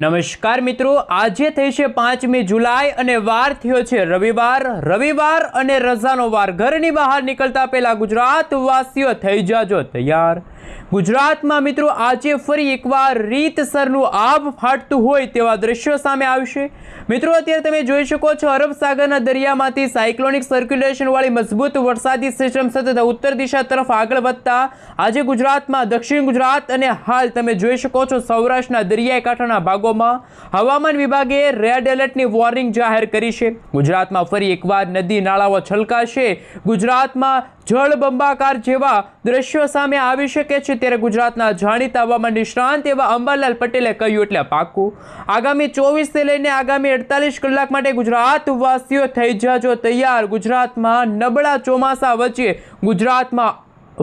નમસ્કાર મિત્રો, આજે થઈ છે 5મી જુલાઈ અને વાર થયો છે રવિવાર અને રજાનો વાર। ઘરની બહાર નીકળતા પહેલા ગુજરાત વાસીઓ થઈ જાજો તૈયાર। ગુજરાતમાં મિત્રો આજે ફરી એકવાર રીતસરનું આભ ફાટતું હોય તેવા દ્રશ્યો સામે આવશે। મિત્રો અત્યારે તમે જોઈ શકો છો અરબ સાગરના દરિયામાંથી સાયક્લોનિક સર્ક્યુલેશન વાળી મજબૂત વરસાદી સિસ્ટમ સતત ઉત્તર દિશા તરફ આગળ વધતા આજે ગુજરાતમાં દક્ષિણ ગુજરાત અને હાલ તમે જોઈ શકો છો સૌરાષ્ટ્રના દરિયાઈ કાંઠાના ભાગોમાં હવામાન વિભાગે રેડ એલર્ટની વોર્નિંગ જાહેર કરી છે। ગુજરાતમાં ફરી એકવાર નદી નાળાઓ છલકાશે, ગુજરાતમાં જળબંબાકાર જેવા દ્રશ્યો સામે આવી શકે છે। ત્યારે ગુજરાતના જાણીતા હવામાન નિષ્ણાંત એવા અંબાલાલ પટેલે કહ્યું એટલે પાકું, આગામી 24 થી લઈને આગામી 48 કલાક માટે ગુજરાત વાસીઓ થઈ જાજો તૈયાર। ગુજરાતમાં નબળા ચોમાસા વચ્ચે ગુજરાતમાં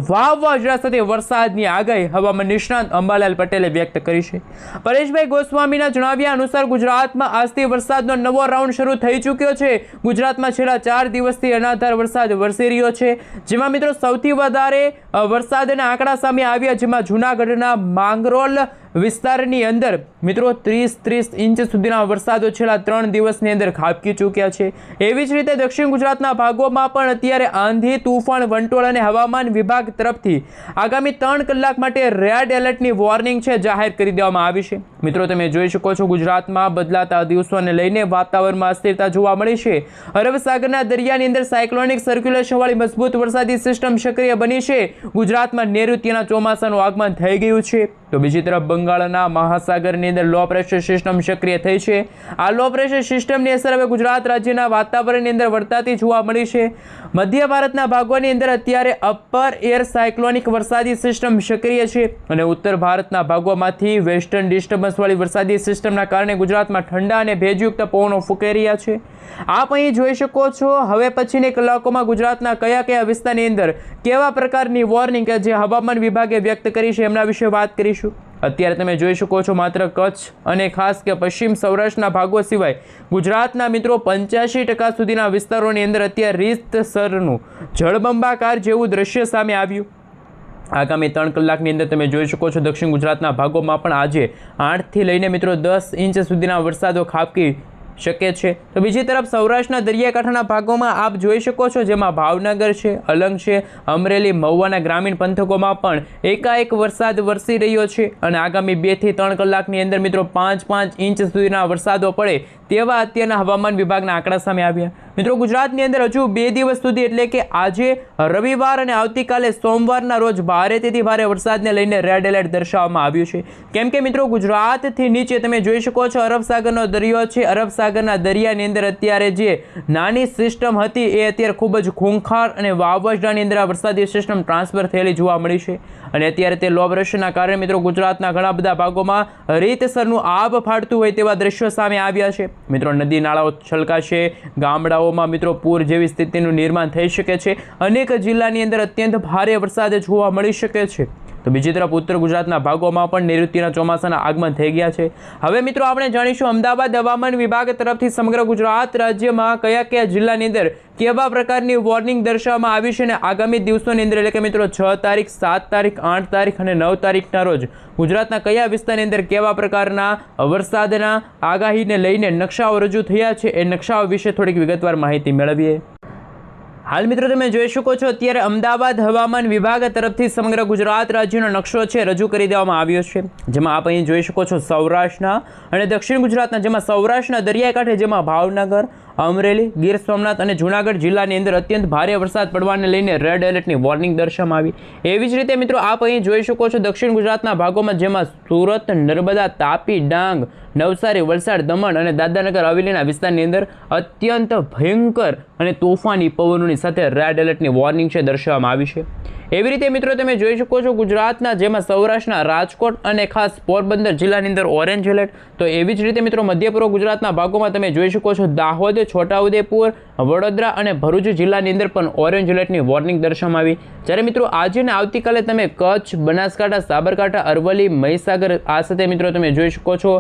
વાવાઝોડા સાથે વરસાદની આગાહી હવામાન નિષ્ણાંત અંબાલાલ પટેલે વ્યક્ત કરી છે। પરેશભાઈ ગોસ્વામીના જણાવ્યા અનુસાર ગુજરાતમાં આજથી વરસાદનો નવો રાઉન્ડ શરૂ થઈ ચૂક્યો છે। ગુજરાતમાં છેલ્લા 4 દિવસથી અનરાધાર વરસાદ વરસી રહ્યો છે, જેમાં મિત્રો સૌથી વધારે વરસાદના આંકડા સામે આવ્યા, જેમાં જૂનાગઢના માંગરોળ વિસ્તારની અંદર મિત્રો 30 ઇંચ સુધીના વરસાદો છેલ્લા 3 દિવસની અંદર ખાબકી ચૂક્યા છે। એવી જ રીતે દક્ષિણ ગુજરાતના ભાગોમાં પણ અત્યારે આંધી, તૂફાન, વંટોળ અને હવામાન વિભાગ તરફથી આગામી 3 કલાક માટે રેડ એલર્ટની વોર્નિંગ છે જાહેર કરી દેવામાં આવી છે। મિત્રો તમે જોઈ શકો છો ગુજરાતમાં બદલાતા દિવસોને લઈને વાતાવરણમાં અસ્થિરતા જોવા મળી છે। અરબ સાગરના દરિયાની અંદર સાયક્લોનિક સર્ક્યુલેશન વાળી મજબૂત વરસાદી સિસ્ટમ સક્રિય બની છે। ગુજરાતમાં નૈઋત્યના ચોમાસાનું આગમન થઈ ગયું છે, તો બીજી તરફ બંગાળના મહાસાગરની અંદર લો પ્રેશર સિસ્ટમ સક્રિય થઈ છે। આ લો પ્રેશર સિસ્ટમની અસર હવે ગુજરાત રાજ્યના વાતાવરણની અંદર વર્તાતી જોવા મળી છે। મધ્ય ભારતના ભાગોની અંદર અત્યારે અપર એર સાયક્લોનિક વરસાદી સિસ્ટમ સક્રિય છે અને ઉત્તર ભારતના ભાગોમાંથી વેસ્ટર્ન ડિસ્ટર્બન્સ વાળી વરસાદી સિસ્ટમના કારણે ગુજરાતમાં ઠંડા અને ભેજયુક્ત પવનો ફૂંકાઈ રહ્યા છે। આપ અહીં જોઈ શકો છો હવે પછીની કલાકોમાં ગુજરાતના કયા વિસ્તારની અંદર કેવા પ્રકારની વોર્નિંગ કે જે હવામાન વિભાગે વ્યક્ત કરી છે એમના વિશે વાત કરીશું। અત્યારે તમે જોઈ શકો છો માત્ર કચ્છ અને ખાસ કે પશ્ચિમ સૌરાષ્ટ્રના ભાગો સિવાય ગુજરાતના મિત્રો 85% સુધીના વિસ્તારોની અંદર અત્યારે રીતસરનું જળબંબાકાર જેવું દ્રશ્ય સામે આવ્યું। આગામી 3 કલાકની અંદર તમે જોઈ શકો છો દક્ષિણ ગુજરાતના ભાગોમાં પણ આજે 8 થી લઈને મિત્રો 10 ઇંચ સુધીના વરસાદો ખાબકી શકે છે। તો બીજી તરફ સૌરાષ્ટ્રના દરિયાકાંઠાના ભાગોમાં આપ જોઈ શકો છો, જેમાં ભાવનગર છે, અલંગ છે, અમરેલી, મહુવાના ગ્રામીણ પંથકોમાં પણ એકાએક વરસાદ વરસી રહ્યો છે અને આગામી 2 થી 3 કલાકની અંદર મિત્રો 5 ઇંચ સુધીના વરસાદો પડે તેવા અત્યારના હવામાન વિભાગના આંકડા સામે આવ્યા। મિત્રો ગુજરાતની અંદર હજુ 2 દિવસ સુધી એટલે કે આજે રવિવાર અને આવતીકાલે સોમવારના રોજ ભારેથી ભારે વરસાદને લઈને રેડ એલર્ટ દર્શાવવામાં આવ્યું છે, કેમ કે મિત્રો ગુજરાતથી નીચે તમે જોઈ શકો છો અરબ સાગરનો દરિયો છે। અરબ સાગરના દરિયાની અંદર અત્યારે જે નાની સિસ્ટમ હતી એ અત્યારે ખૂબ જ ખૂંખાર અને વાવાઝોડાની અંદર આ વરસાદી સિસ્ટમ ટ્રાન્સફર થયેલી જોવા મળી છે અને અત્યારે તે લો પ્રેશરના કારણે મિત્રો ગુજરાતના ઘણા બધા ભાગોમાં રીતસરનું આભ ફાટતું હોય તેવા દ્રશ્યો સામે આવ્યા છે। મિત્રો નદી નાળાઓ છલકાશે, ગામડાઓમાં મિત્રો પૂર જેવી સ્થિતિનું નિર્માણ થઈ શકે છે, અનેક જિલ્લાની અંદર અત્યંત ભારે વરસાદ જોવા મળી શકે છે। તો બીજી તરફ ઉત્તર ગુજરાતના ભાગોમાં પણ નૈઋત્યના ચોમાસાના આગમન થઈ ગયા છે। હવે મિત્રો આપણે જાણીશું અમદાવાદ હવામાન વિભાગ તરફથી સમગ્ર ગુજરાત રાજ્યમાં કયા જિલ્લાની અંદર કેવા પ્રકારની વોર્નિંગ દર્શાવવામાં આવી છે અને આગામી દિવસોની અંદર એટલે કે મિત્રો 6 તારીખ, 7 તારીખ, 8 તારીખ અને 9 તારીખના રોજ ગુજરાતના કયા વિસ્તારની અંદર કેવા પ્રકારના વરસાદના આગાહીને લઈને નકશાઓ રજૂ થયા છે એ નકશાઓ વિશે થોડીક વિગતવાર માહિતી મેળવીએ। હાલ મિત્રો તમે જોઈ શકો છો અત્યારે અમદાવાદ હવામાન વિભાગ તરફથી સમગ્ર ગુજરાત રાજ્યનો નકશો છે રજૂ કરી દેવામાં આવ્યો છે, જેમાં આપ અહીં જોઈ શકો છો સૌરાષ્ટ્રના અને દક્ષિણ ગુજરાતના, જેમાં સૌરાષ્ટ્રના દરિયાઈ કાંઠે જેમાં ભાવનગર, અમરેલી, ગીર સોમનાથ અને જૂનાગઢ જિલ્લાની અંદર અત્યંત ભારે વરસાદ પડવાને લઈને રેડ એલર્ટની વોર્નિંગ દર્શાવવામાં આવી। એવી જ રીતે મિત્રો આપ અહીં જોઈ શકો છો દક્ષિણ ગુજરાતના ભાગોમાં, જેમાં સુરત, નર્મદા, તાપી, ડાંગ, નવસારી, વલસાડ, દમણ અને દાદરાનગર હવેલીના વિસ્તારની અંદર અત્યંત ભયંકર અને તોફાની પવનોની સાથે રેડ એલર્ટની વોર્નિંગ છે દર્શાવવામાં આવી છે। એવી રીતે મિત્રો તમે જોઈ શકો છો ગુજરાતના, જેમાં સૌરાષ્ટ્રના રાજકોટ અને ખાસ પોરબંદર જિલ્લાની અંદર ઓરેન્જ એલર્ટ, તો એવી જ રીતે મિત્રો મધ્ય પૂર્વ ગુજરાતના ભાગોમાં તમે જોઈ શકો છો દાહોદ, છોટાઉદેપુર, વડોદરા અને ભરૂચ જિલ્લાની અંદર પણ ઓરેન્જ એલર્ટની વોર્નિંગ દર્શાવવામાં આવી। જ્યારે મિત્રો આજે અને આવતીકાલે તમે કચ્છ, બનાસકાંઠા, સાબરકાંઠા, અરવલ્લી, મહીસાગર આ સાથે મિત્રો તમે જોઈ શકો છો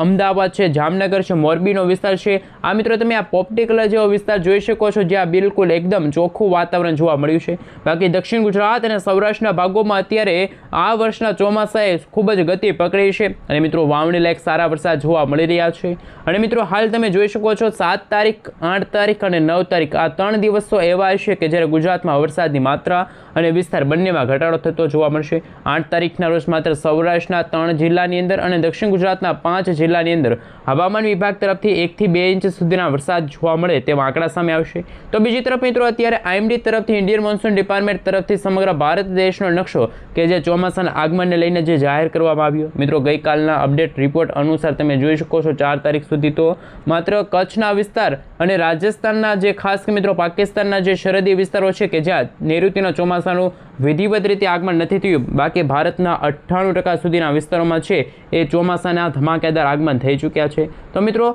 અમદાવાદ છે, જામનગર છે, મોરબીનો વિસ્તાર છે, આ મિત્રો તમે આ પોપટી કલર જેવો વિસ્તાર જોઈ શકો છો જ્યાં બિલકુલ એકદમ ચોખ્ખું વાતાવરણ જોવા મળ્યું છે। બાકી દક્ષિણ ગુજરાત ગુજરાત અને સૌરાષ્ટ્રના ભાગોમાં અત્યારે આ વર્ષના ચોમાસાએ ખૂબ જ ગતિ પકડી છે અને મિત્રો વાવણી લાયક સારા વરસાદ જોવા મળી રહ્યા છે. અને મિત્રો હાલ તમે જોઈ શકો છો 7 તારીખ, 8 તારીખ અને 9 તારીખ આ 3 દિવસો એવા હશે કે જ્યારે ગુજરાતમાં વરસાદની માત્રા અને વિસ્તાર બંનેમાં ઘટાડો થતો જોવા મળશે. 8 તારીખના રોજ માત્ર સૌરાષ્ટ્રના 3 જિલ્લાની અંદર અને દક્ષિણ ગુજરાતના 5 જિલ્લાની અંદર હવામાન વિભાગ તરફથી 1 થી 2 ઇંચ સુધીના વરસાદ જોવા મળે તેવા આંકડા સામે આવશે. તો બીજી તરફ મિત્રો અત્યારે IMD તરફથી ઇન્ડિયન મોન્સૂન ડિપાર્ટમેન્ટ તરફથી સમગ્ર ભારત દેશનો નકશો કે જે ચોમાસાના આગમનને લઈને જે જાહેર કરવામાં આવ્યો, મિત્રો ગઈકાલના અપડેટ રિપોર્ટ અનુસાર તમે જોઈ શકો છો 4 તારીખ સુધી તો માત્ર કચ્છના વિસ્તાર અને રાજસ્થાનના જે ખાસ કે મિત્રો પાકિસ્તાનના જે સરહદી વિસ્તારો છે કે જ્યાં નૈઋત્યના ચોમાસાનું વિધિવત રીતે આગમન નથી થયું, બાકી ભારતના 98% સુધીના વિસ્તારોમાં છે એ ચોમાસાના ધમાકેદાર આગમન થઈ ચૂક્યા છે. તો મિત્રો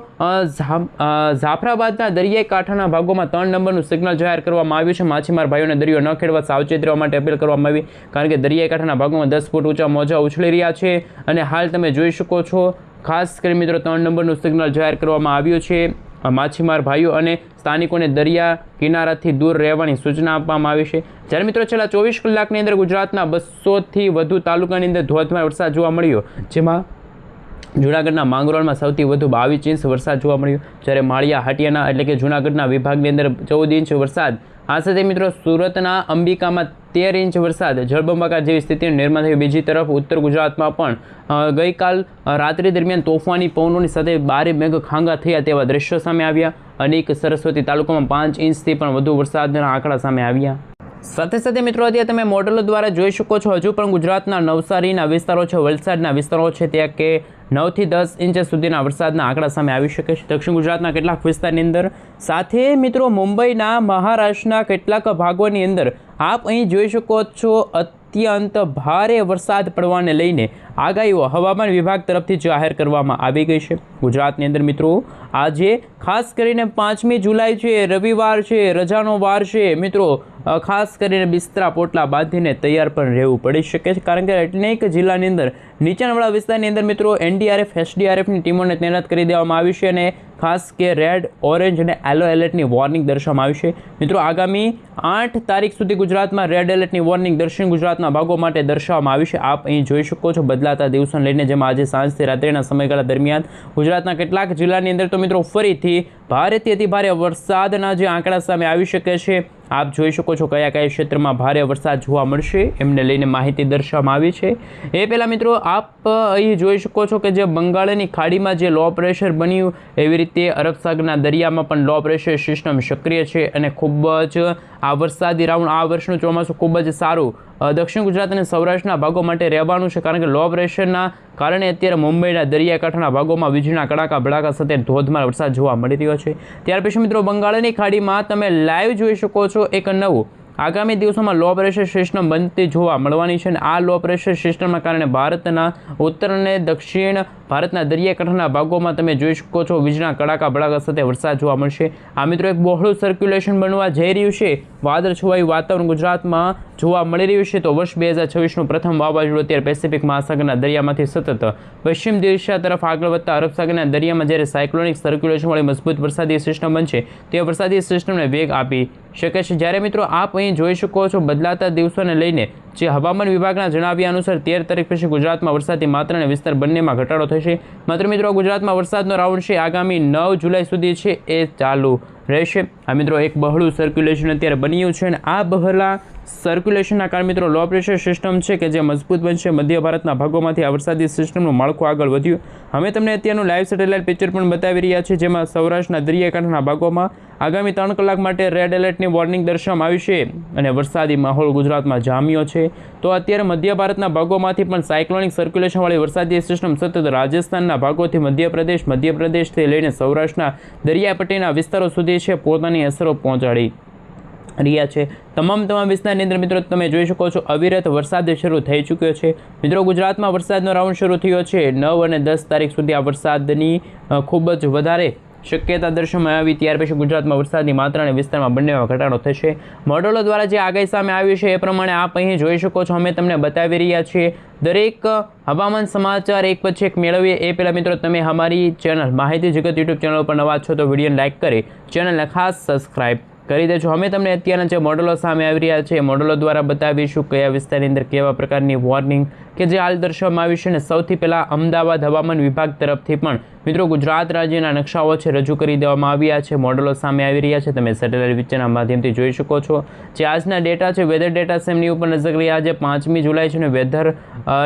જાફરાબાદના દરિયાઈ કાંઠાના ભાગોમાં 3 નંબરનું સિગ્નલ જાહેર કરવામાં આવ્યું છે. માછીમાર ભાઈઓને દરિયો ન ખેડવા સાવચેત રહેવા માટે અપીલ કરવામાં આવી, કારણ કે દરિયાઈ કાંઠાના ભાગોમાં 10 ફૂટ ઊંચા મોજા ઉછળી રહ્યા છે અને હાલ તમે જોઈ શકો છો ખાસ કરી મિત્રો 3 નંબરનું સિગ્નલ જાહેર કરવામાં આવ્યું છે. માછીમાર ભાઈઓ અને સ્થાનિકોને દરિયા કિનારાથી દૂર રહેવાની સૂચના આપવામાં આવી છે. જ્યારે મિત્રો છેલ્લા 24 કલાકની અંદર ગુજરાતના 200થી વધુ તાલુકાની અંદર ધોધમાર વરસાદ જોવા મળ્યો, જેમાં જૂનાગઢના માંગરોળમાં સૌથી વધુ 22 ઇંચ વરસાદ જોવા મળ્યો, જ્યારે માળિયા હાટિયાના એટલે કે જૂનાગઢના વિભાગની અંદર 14 ઇંચ વરસાદ. આ સાથે મિત્રો સુરતના અંબિકામાં 13 ઇંચ વરસાદ, જળબંબાકાર જેવી સ્થિતિનું નિર્માણ થયું. બીજી તરફ ઉત્તર ગુજરાતમાં પણ ગઈકાલ રાત્રિ દરમિયાન તોફાની પવનોની સાથે ભારે મેઘ ખાંગા થયા તેવા દ્રશ્યો સામે આવ્યા. અનેક સરસ્વતી તાલુકામાં 5 ઇંચથી પણ વધુ વરસાદના આંકડા સામે આવ્યા. સાથે સાથે મિત્રો અત્યારે તમે મોડેલો દ્વારા જોઈ શકો છો હજુ પણ ગુજરાતના નવસારીના વિસ્તારો છે, વલસાડના વિસ્તારો છે ત્યાં કે 9 થી 10 ઇંચ સુધીના વરસાદના આંકડા સામે આવી શકે છે. દક્ષિણ ગુજરાતના કેટલાક વિસ્તારની અંદર, સાથે મિત્રો મુંબઈના, મહારાષ્ટ્રના કેટલાક ભાગોની અંદર આપ અહીં જોઈ શકો છો અત્યંત ભારે વરસાદ પડવાને લઈને આગાહીઓ હવામાન વિભાગ તરફથી જાહેર કરવામાં આવી ગઈ છે. ગુજરાતની અંદર મિત્રો આજે ખાસ કરીને 5મી જુલાઈ છે, રવિવાર છે, રજાનો વાર છે મિત્રો, ખાસ કરીને બિસ્તરા પોટલા બાંધીને તૈયાર પણ રહેવું પડી શકે છે, કારણ કે અનેક જિલ્લાની અંદર નીચાણવાળા વિસ્તારની અંદર મિત્રો NDRF, SDRFની ટીમોને તૈનાત કરી દેવામાં આવી છે અને ખાસ કે રેડ, ઓરેન્જ અને યલો એલર્ટની વોર્નિંગ દર્શાવવામાં આવી છે. મિત્રો આગામી 8 તારીખ સુધી ગુજરાતમાં રેડ એલર્ટની વોર્નિંગ દક્ષિણ ગુજરાતના ભાગો માટે દર્શાવવામાં આવી છે. આપ અહીં જોઈ શકો છો બદલાતા દિવસોને લઈને, જેમાં આજે સાંજથી રાત્રિના સમયગાળા દરમિયાન ગુજરાતના કેટલાક જિલ્લાની અંદર તો મિત્રો ફરીથી ભારેથી અતિભારે વરસાદના જે આંકડા સામે આવી શકે છે. આપ જોઈ શકો છો કયા કયા ક્ષેત્રમાં ભારે વરસાદ જોવા મળશે એમને લઈને માહિતી દર્શાવવામાં આવી છે. એ પહેલાં મિત્રો આપ અહીં જોઈ શકો છો કે જે બંગાળની ખાડીમાં જે લો પ્રેશર બન્યું, એવી રીતે અરબ સાગરના દરિયામાં પણ લો પ્રેશર સિસ્ટમ સક્રિય છે અને ખૂબ જ આ વરસાદી રાઉન્ડ, આ વર્ષનું ચોમાસું ખૂબ જ સારું દક્ષિણ ગુજરાત અને સૌરાષ્ટ્રના ભાગો માટે રહેવાનું છે, કારણ કે લો પ્રેશરના કારણે અત્યારે મુંબઈના દરિયાકાંઠાના ભાગોમાં વીજળીના કડાકા ભડાકા સાથે ધોધમાર વરસાદ જોવા મળી રહ્યો છે. ત્યાર પછી મિત્રો બંગાળની ખાડીમાં તમે લાઈવ જોઈ શકો છો એક નવું આગામી દિવસોમાં લો પ્રેશર સિસ્ટમ બનતી જોવા મળવાની છે અને આ લો પ્રેશર સિસ્ટમના કારણે ભારતના ઉત્તર અને દક્ષિણ ભારતના દરિયાકાંઠાના ભાગોમાં તમે જોઈ શકો છો વીજળીના કડાકા ભડાકા સાથે વરસાદ જોવા મળશે. આ મિત્રો એક બહોળું સર્ક્યુલેશન બનવા જઈ રહ્યું છે, વાદળછવાયું વાતાવરણ ગુજરાતમાં જોવા મળી રહ્યું છે. તો વર્ષ 2026નું પ્રથમ વાવાઝોડું અત્યારે પેસિફિક મહાસાગરના દરિયામાંથી સતત પશ્ચિમ દિશા તરફ આગળ વધતા અરબ સાગરના દરિયામાં જ્યારે સાયક્લોનિક સર્ક્યુલેશનવાળી મજબૂત વરસાદી સિસ્ટમ બનશે, તે વરસાદી સિસ્ટમને વેગ આપી શકે છે. જ્યારે મિત્રો આપ અહીં જોઈ શકો છો બદલાતા દિવસોને લઈને જે હવામાન વિભાગના જણાવ્યા અનુસાર 13 તારીખ પછી ગુજરાતમાં વરસાદની માત્રા અને વિસ્તાર બંનેમાં ઘટાડો થશે. માત્ર મિત્રો ગુજરાતમાં વરસાદનો રાઉન્ડ છે આગામી 9 જુલાઈ સુધી છે એ ચાલુ રહેશે. આ મિત્રો એક બહોળું સર્ક્યુલેશન અત્યારે બન્યું છે અને આ બહોળા સર્ક્યુલેશનના કારણે મિત્રો લો પ્રેશર સિસ્ટમ છે કે જે મજબૂત બનશે. મધ્ય ભારતના ભાગોમાંથી આ વરસાદી સિસ્ટમનું માળખું આગળ વધ્યું. અમે તમને અત્યારનું લાઈવ સેટેલાઇટ પિક્ચર પણ બતાવી રહ્યા છીએ, જેમાં સૌરાષ્ટ્રના દરિયાકાંઠાના ભાગોમાં આગામી 3 કલાક માટે રેડ એલર્ટની વોર્નિંગ દર્શાવવામાં આવી છે અને વરસાદી માહોલ ગુજરાતમાં જામ્યો છે. તો અત્યારે મધ્ય ભારતના ભાગોમાંથી પણ સાયક્લોનિક સર્ક્યુલેશનવાળી વરસાદી સિસ્ટમ સતત રાજસ્થાનના ભાગોથી મધ્યપ્રદેશથી લઈને સૌરાષ્ટ્રના દરિયાપટ્ટીના વિસ્તારો સુધી છે પોતાની અસરો પહોંચાડી રહ્યા છે. તમામ વિસ્તારની અંદર મિત્રો તમે જોઈ શકો છો અવિરત વરસાદ શરૂ થઈ ચૂક્યો છે. મિત્રો ગુજરાતમાં વરસાદનો રાઉન્ડ શરૂ થયો છે. 9 અને 10 તારીખ સુધી આ વરસાદની ખૂબ જ વધારે શક્યતા દર્શાવવામાં આવી. ત્યાર પછી ગુજરાતમાં વરસાદની માત્રા અને વિસ્તારમાં બંનેમાં ઘટાડો થશે. મોડેલો દ્વારા જે આગાહી સામે આવી છે એ પ્રમાણે આપ અહીં જોઈ શકો છો, અમે તમને બતાવી રહ્યા છીએ. દરેક હવામાન સમાચાર એક પછી એક મેળવીએ એ પહેલાં મિત્રો તમે અમારી ચેનલ માહિતી જગત યુટ્યુબ ચેનલ પર નવા છો તો વિડીયોને લાઇક કરી ચેનલને ખાસ સબસ્ક્રાઈબ કરી દેજો। અમે તમને અત્યારના જે મોડલો સામે આવી રહ્યા છે એ મોડલો દ્વારા બતાવીશું કયા વિસ્તારની અંદર કેવા પ્રકારની વોર્નિંગ કે જે હાલ દર્શાવવામાં આવી છે। અને સૌથી પહેલાં અમદાવાદ હવામાન વિભાગ તરફથી પણ મિત્રો ગુજરાત રાજ્યના નકશાઓ છે રજૂ કરી દેવામાં આવ્યા છે। મોડલો સામે આવી રહ્યા છે, તમે સેટેલાઇટ પિક્ચરના માધ્યમથી જોઈ શકો છો। જે આજના ડેટા છે વેધર ડેટા સેમની ઉપર નજર કરી આજે 5મી જુલાઈ છે અને વેધર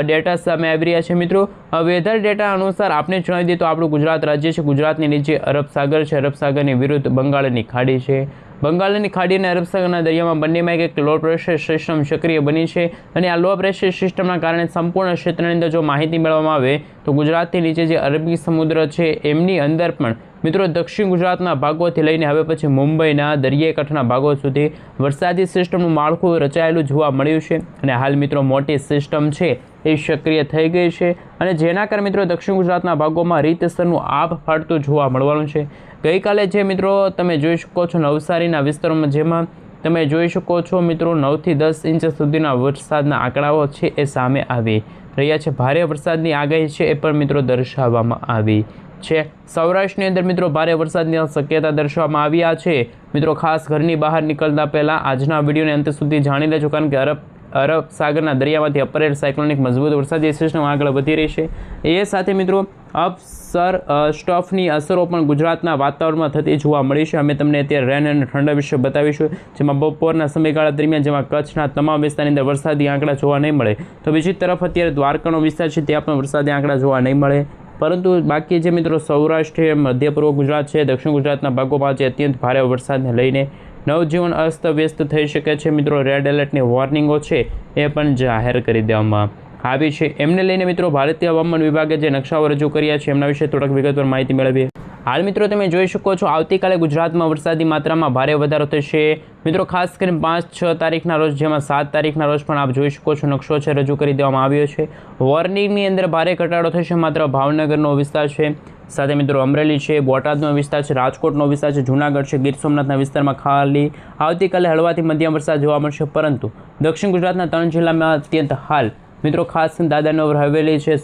ડેટા સામે આવી રહ્યા છે। મિત્રો વેધર ડેટા અનુસાર આપણે જણાવી દઈએ તો આપણું ગુજરાત રાજ્ય છે, ગુજરાતની નીચે અરબ સાગર છે, અરબ સાગરની વિરુદ્ધ બંગાળની ખાડી છે। બંગાળની ખાડી અને અરબ સાગરના દરિયામાં બંનેમાં એક લો પ્રેશર સિસ્ટમ સક્રિય બની છે અને આ લો પ્રેશર સિસ્ટમના કારણે સંપૂર્ણ ક્ષેત્રની અંદર જો માહિતી મેળવવામાં આવે તો ગુજરાતથી નીચે જે અરબી સમુદ્ર છે એમની અંદર પણ મિત્રો દક્ષિણ ગુજરાતના ભાગોથી લઈને હવે પછી મુંબઈના દરિયાઈ કાંઠાના ભાગો સુધી વરસાદી સિસ્ટમનું માળખું રચાયેલું જોવા મળ્યું છે અને હાલ મિત્રો મોટી સિસ્ટમ છે એ સક્રિય થઈ ગઈ છે અને જેના કારણે મિત્રો દક્ષિણ ગુજરાતના ભાગોમાં રીતસરનું આભ ફાટતું જોવા મળવાનું છે। ગઈકાલે જે મિત્રો તમે જોઈ શકો છો નવસારીના વિસ્તારોમાં જેમાં તમે જોઈ શકો છો મિત્રો 9 થી 10 ઇંચ સુધીના વરસાદના આંકડાઓ છે એ સામે આવી રહ્યા છે। ભારે વરસાદની આગાહી છે એ પણ મિત્રો દર્શાવવામાં આવી છે। સૌરાષ્ટ્રની અંદર મિત્રો ભારે વરસાદની શક્યતા દર્શાવવામાં આવ્યા છે। મિત્રો ખાસ ઘરની બહાર નીકળતા પહેલાં આજના વિડીયોને અંત સુધી જાણી લેજો, કારણ કે અરબ સાગરના દરિયામાંથી અપર એર સાયક્લોનિક મજબૂત વરસાદી સિસ્ટમ આગળ વધી રહી છે। એ સાથે મિત્રો અપસર સ્ટફની અસરો પણ ગુજરાતના વાતાવરણમાં થતી જોવા મળી છે। અમે તમને અત્યારે રેન અને ઠંડા વિશે બતાવીશું, જેમાં બપોરના સમયગાળા દરમિયાન જેમાં કચ્છના તમામ વિસ્તારની અંદર વરસાદી આંકડા જોવા નહીં મળે, તો બીજી તરફ અત્યારે દ્વારકાનો વિસ્તાર છે ત્યાં પણ વરસાદી આંકડા જોવા નહીં મળે, પરંતુ બાકી જે મિત્રો સૌરાષ્ટ્ર, મધ્ય પૂર્વ ગુજરાત છે, દક્ષિણ ગુજરાતના ભાગોમાં જે અત્યંત ભારે વરસાદને લઈને નવજીવન અસ્તવ્યસ્ત થઈ શકે છે। મિત્રો રેડ એલર્ટની વોર્નિંગો છે એ પણ જાહેર કરી દેવામાં આવી છે। એમને લઈને મિત્રો ભારતીય હવામાન વિભાગે જે નકશાઓ રજૂ કર્યા છે એમના વિશે થોડાક વિગતવાર માહિતી મેળવીએ। હાલ મિત્રો તમે જોઈ શકો છો આવતીકાલે ગુજરાતમાં વરસાદી માત્રામાં ભારે વધારો થશે। મિત્રો ખાસ કરીને 5-6 તારીખના રોજ, જેમાં 7 તારીખના રોજ પણ આપ જોઈ શકો છો નકશો છે રજૂ કરી દેવામાં આવ્યો છે। વોર્નિંગની અંદર ભારે ઘટાડો થશે, માત્ર ભાવનગરનો વિસ્તાર છે, સાથે મિત્રો અમરેલી છે, બોટાદનો વિસ્તાર છે, રાજકોટનો વિસ્તાર છે, જૂનાગઢ છે, ગીર સોમનાથના વિસ્તારમાં ખાલી આવતીકાલે હળવાથી મધ્યમ વરસાદ જોવા મળશે, પરંતુ દક્ષિણ ગુજરાતના 3 જિલ્લામાં અત્યંત હાલ મિત્રો ખાસ દાદરનગર હવેલી છે,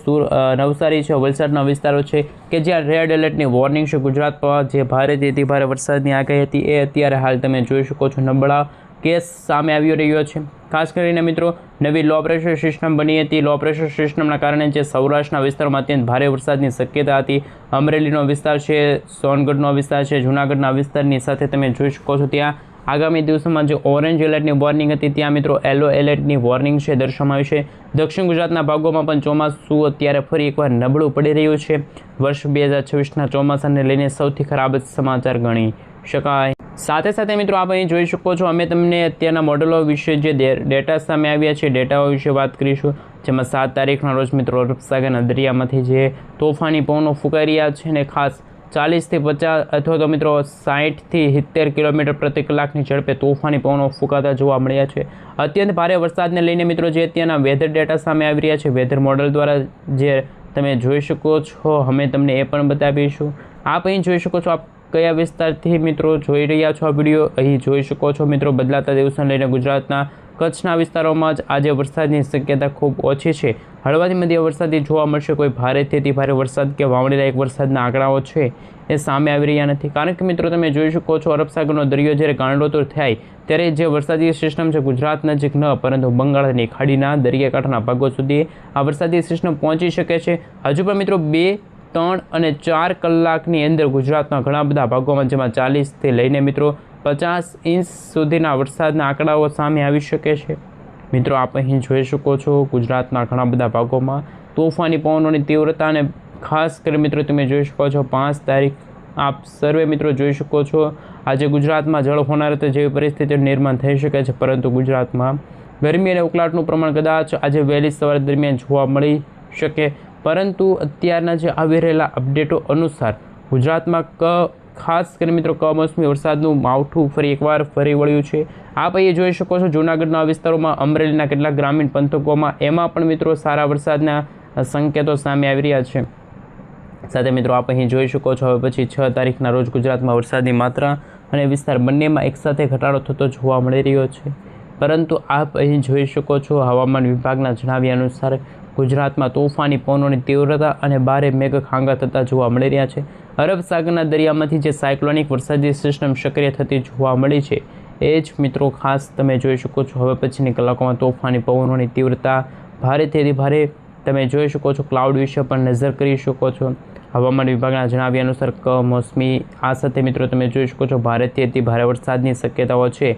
નવસારી છે, વલસાડના વિસ્તારો છે કે જ્યાં રેડ એલર્ટની વોર્નિંગ છે ગુજરાત પર જે ભારેથી અતિ ભારે વરસાદની આગાહી હતી એ અત્યારે હાલ તમે જોઈ શકો છો નબળા કેસ સામે આવી રહ્યો છે। ખાસ કરીને મિત્રો નવી લો પ્રેશર સિસ્ટમ બની હતી। લો પ્રેશર સિસ્ટમના કારણે જે સૌરાષ્ટ્રના વિસ્તારોમાં અત્યંત ભારે વરસાદની શક્યતા હતી, અમરેલીનો વિસ્તાર છે, સોનગઢનો વિસ્તાર છે, જૂનાગઢના વિસ્તારની સાથે તમે જોઈ શકો છો ત્યાં આગામી દિવસોમાં જે ઓરેન્જ એલર્ટની વોર્નિંગ હતી ત્યાં મિત્રો યલો એલર્ટની વોર્નિંગ છે દર્શાવવામાં આવી છે। દક્ષિણ ગુજરાતના ભાગોમાં પણ ચોમાસું અત્યારે ફરી એકવાર નબળું પડી રહ્યું છે। વર્ષ 2026ના ચોમાસાને લઈને સૌથી ખરાબ સમાચાર ગણી શકાય। સાથે સાથે મિત્રો આપ અહીં જોઈ શકો છો અમે તમને અત્યારના મોડલો વિશે જે ડેટા સામે આવ્યા છે ડેટાઓ વિશે વાત કરીશું, જેમાં 7 તારીખના રોજ મિત્રો અરબ સાગરના દરિયામાંથી જે તોફાની પવનો ફૂંકાઈ રહ્યા છે ને ખાસ 40 થી 50 અથવા તો મિત્રો 60 થી 70 કિલોમીટર પ્રતિ કલાકની ઝડપે તોફાની પવનો ફૂંકાતા જોવા મળ્યા છે। અત્યંત ભારે વરસાદને લઈને મિત્રો જે અત્યારના વેધર ડેટા સામે આવી રહ્યા છે વેધર મોડલ દ્વારા જે તમે જોઈ શકો છો અમે તમને એ પણ બતાવીશું। આપ અહીં જોઈ શકો છો આપ કયા વિસ્તારથી મિત્રો જોઈ રહ્યા છો આ વિડીયો, અહીં જોઈ શકો છો મિત્રો બદલાતા દિવસોને લઈને ગુજરાતના કચ્છના વિસ્તારોમાં જ આજે વરસાદની શક્યતા ખૂબ ઓછી છે। હળવાથી મધ્ય વરસાદી જોવા મળશે, કોઈ ભારેથી અતિ ભારે વરસાદ કે વાવણીલાયક વરસાદના આંકડાઓ છે એ સામે આવી રહ્યા નથી, કારણ કે મિત્રો તમે જોઈ શકો છો અરબ સાગરનો દરિયો જ્યારે ગાંડોતર થાય ત્યારે જે વરસાદી સિસ્ટમ છે ગુજરાત નજીક ન પરંતુ બંગાળની ખાડીના દરિયાકાંઠાના ભાગો સુધી આ વરસાદી સિસ્ટમ પહોંચી શકે છે। હજુ પણ મિત્રો 2, 3 અને 4 કલાકની અંદર ગુજરાતના ઘણા બધા ભાગોમાં જેમાં 40થી લઈને મિત્રો 50 ઇંચ સુધીના વરસાદના આંકડાઓ સામે આવી શકે છે। મિત્રો આપ અહીં જોઈ શકો છો ગુજરાતના ઘણા બધા ભાગોમાં તોફાની પવનોની તીવ્રતા અને ખાસ કરી મિત્રો તમે જોઈ શકો છો 5 તારીખ આપ સર્વે મિત્રો જોઈ શકો છો આજે ગુજરાતમાં જળ હોનારત જેવી પરિસ્થિતિનું નિર્માણ થઈ શકે છે, પરંતુ ગુજરાતમાં ગરમી અને ઉકળાટનું પ્રમાણ કદાચ આજે વહેલી સવાર દરમિયાન જોવા મળી શકે, પરંતુ અત્યારના જે આવી રહેલા અપડેટો અનુસાર ગુજરાતમાં ખાસ કરીને મિત્રો કમોસમી વરસાદનું માવઠું ફરી એકવાર ફરી વળ્યું છે। આપ અહીં જોઈ શકો છો જૂનાગઢના વિસ્તારોમાં, અમરેલીના કેટલાક ગ્રામીણ પંથકોમાં એમાં પણ મિત્રો સારા વરસાદના સંકેતો સામે આવી રહ્યા છે। સાથે મિત્રો આપ અહીં જોઈ શકો છો હવે પછી 6 તારીખના રોજ ગુજરાતમાં વરસાદની માત્રા અને વિસ્તાર બંનેમાં એકસાથે ઘટાડો થતો જોવા મળી રહ્યો છે, પરંતુ આપ અહીં જોઈ શકો છો હવામાન વિભાગના જણાવ્યા અનુસાર ગુજરાતમાં તોફાની પવનોની તીવ્રતા અને ભારે મેઘખાંગા થતા જોવા મળી રહ્યા છે. અરબ સાગરના દરિયામાંથી જે સાયક્લોનિક વરસાદી સિસ્ટમ સક્રિય થતી જોવા મળી છે એ જ મિત્રો ખાસ તમે જોઈ શકો છો. હવે પછીની કલાકોમાં તોફાની પવનોની તીવ્રતા ભારેથી ભારે તમે જોઈ શકો છો. ક્લાઉડ વિશે પણ નજર કરી શકો છો. હવામાન વિભાગના જણાવ્યા અનુસાર કમોસમી આ સાથે મિત્રો તમે જોઈ શકો છો ભારેથી અતિ ભારે વરસાદની શક્યતાઓ છે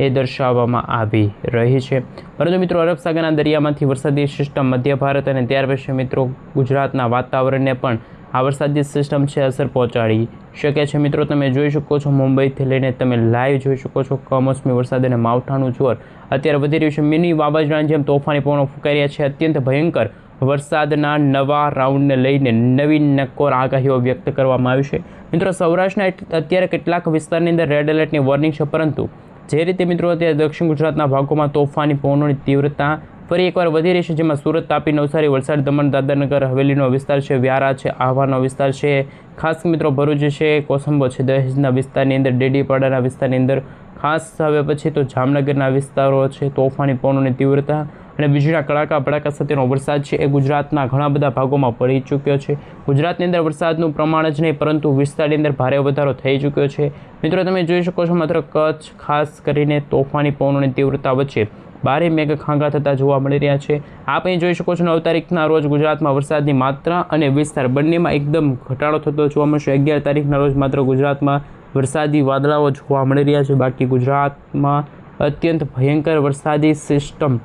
એ દર્શાવવામાં આવી રહી છે. પરંતુ મિત્રો અરબ સાગરના દરિયામાંથી વરસાદી સિસ્ટમ મધ્ય ભારત અને ત્યાર પછી મિત્રો ગુજરાતના વાતાવરણને પણ આ વરસાદી સિસ્ટમ છે અસર પહોંચાડી શકે છે. મિત્રો તમે જોઈ શકો છો મુંબઈથી લઈને તમે લાઈવ જોઈ શકો છો કમોસમી વરસાદ અને માવઠાનું જોર અત્યારે વધી રહ્યું છે. મિની વાવાઝોડાની જેમ તોફાની પવનો ફૂંકાઈ રહ્યા છે. અત્યંત ભયંકર વરસાદના નવા રાઉન્ડને લઈને નવી નક્કોર આગાહીઓ વ્યક્ત કરવામાં આવી છે. મિત્રો સૌરાષ્ટ્રના અત્યારે કેટલાક વિસ્તારની અંદર રેડ એલર્ટની વોર્નિંગ છે, પરંતુ જે રીતે મિત્રો અત્યારે દક્ષિણ ગુજરાતના ભાગોમાં તોફાની પવનોની તીવ્રતા ફરી એકવાર વધી રહી છે, જેમાં સુરત, તાપી, નવસારી, વલસાડ, દમણ, દાદરનગર હવેલીનો વિસ્તાર છે, વ્યારા છે, આહવાનો વિસ્તાર છે, ખાસ મિત્રો ભરૂચ છે, કોસંબો છે, દહેજના વિસ્તારની અંદર, ડેડીપાડાના વિસ્તારની અંદર, ખાસ હવે પછી તો જામનગરના વિસ્તારો છે. તોફાની પવનોની તીવ્રતા અને વીજળીના કડાકા ભડાકા સાથેનો વરસાદ છે એ ગુજરાતના ઘણા બધા ભાગોમાં પડી ચૂક્યો છે. ગુજરાતની અંદર વરસાદનું પ્રમાણ જ નહીં પરંતુ વિસ્તારની અંદર ભારે વધારો થઈ ચૂક્યો છે. મિત્રો તમે જોઈ શકો છો માત્ર કચ્છ ખાસ કરીને તોફાની પવનોની તીવ્રતા વચ્ચે ભારે મેઘખાંગા થતા જોવા મળી રહ્યા છે. આપ અહીં જોઈ શકો છો 9 તારીખના રોજ ગુજરાતમાં વરસાદની માત્રા અને વિસ્તાર બંનેમાં એકદમ ઘટાડો થતો જોવા મળશે. 11 તારીખના રોજ માત્ર ગુજરાતમાં વરસાદી વાદળાઓ જોવા મળી રહ્યા છે. બાકી ગુજરાતમાં અત્યંત ભયંકર વરસાદી સિસ્ટમ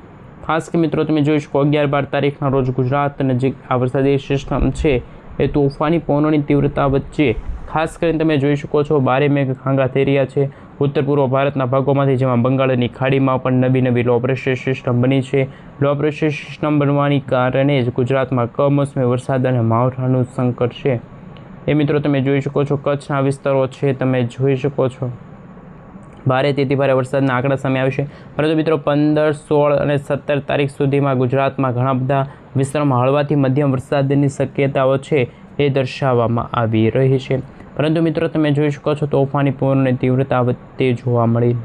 ખાસ કે મિત્રો તમે જોઈ શકો 11-12 તારીખના રોજ ગુજરાત નજીક આ વરસાદી સિસ્ટમ છે એ તોફાની પવનોની તીવ્રતા વચ્ચે ખાસ કરીને તમે જોઈ શકો છો ભારે મેઘખાંગા થઈ રહ્યા છે. ઉત્તર પૂર્વ ભારતના ભાગોમાંથી જેમાં બંગાળની ખાડીમાં પણ નવી લો પ્રેશર સિસ્ટમ બની છે. લો પ્રેશર સિસ્ટમ બનવાની કારણે જ ગુજરાતમાં કમોસમી વરસાદ અને માવઠાનું સંકટ છે એ મિત્રો તમે જોઈ શકો છો. કચ્છના વિસ્તારો છે તમે જોઈ શકો છો ભારેથી ભારે વરસાદના આંકડા સામે આવશે. પરંતુ મિત્રો 15, 16 અને 17 તારીખ સુધીમાં ગુજરાતમાં ઘણા બધા વિસ્તારોમાં હળવાથી મધ્યમ વરસાદની શક્યતાઓ છે એ દર્શાવવામાં આવી રહી છે. પરંતુ મિત્રો તમે જોઈ શકો છો તોફાની પવનોની તીવ્રતા વધતી જોવા મળી.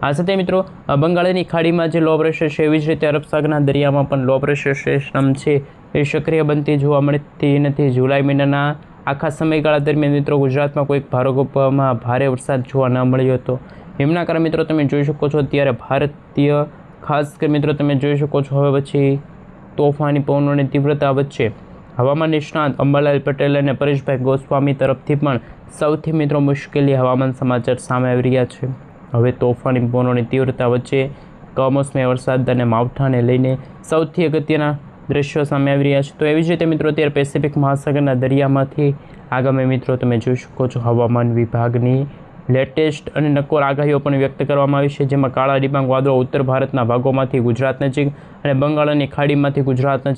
આ સાથે મિત્રો બંગાળની ખાડીમાં જે લો પ્રેશર છે એવી જ રીતે અરબ સાગરના દરિયામાં પણ લો પ્રેશર સિસ્ટમ છે એ સક્રિય બનતી જોવા મળતી નથી. જુલાઈ મહિનાના આખા સમયગાળા દરમિયાન મિત્રો ગુજરાતમાં કોઈક ભારોગોપમાં ભારે વરસાદ જોવા ન મળ્યો હતો. એમના કારણે મિત્રો તમે જોઈ શકો છો અત્યારે ભારતીય ખાસ કરી મિત્રો તમે જોઈ શકો છો હવે પછી તોફાની પવનોની તીવ્રતા વચ્ચે હવામાન નિષ્ણાત અંબાલાલ પટેલ અને પરેશભાઈ ગોસ્વામી તરફથી પણ સૌથી મિત્રો મુશ્કેલી હવામાન સમાચાર સામે આવી રહ્યા છે. હવે તોફાની પવનોની તીવ્રતા વચ્ચે કમોસમી વરસાદ અને માવઠાને લઈને સૌથી અગત્યના દ્રશ્યો સામે આવી રહ્યા છે. તો એવી જ રીતે મિત્રો અત્યારે પેસિફિક મહાસાગરના દરિયામાંથી આગામી મિત્રો તમે જોઈ શકો છો હવામાન વિભાગની લેટેસ્ટ અને નક્કોર આગાહીઓ પણ વ્યક્ત કરવામાં આવી છે, જેમાં કાળા ડિબાંગ વાદળો ઉત્તર ભારતના ભાગોમાંથી ગુજરાત નજીક અને બંગાળની ખાડીમાંથી ગુજરાત નજીક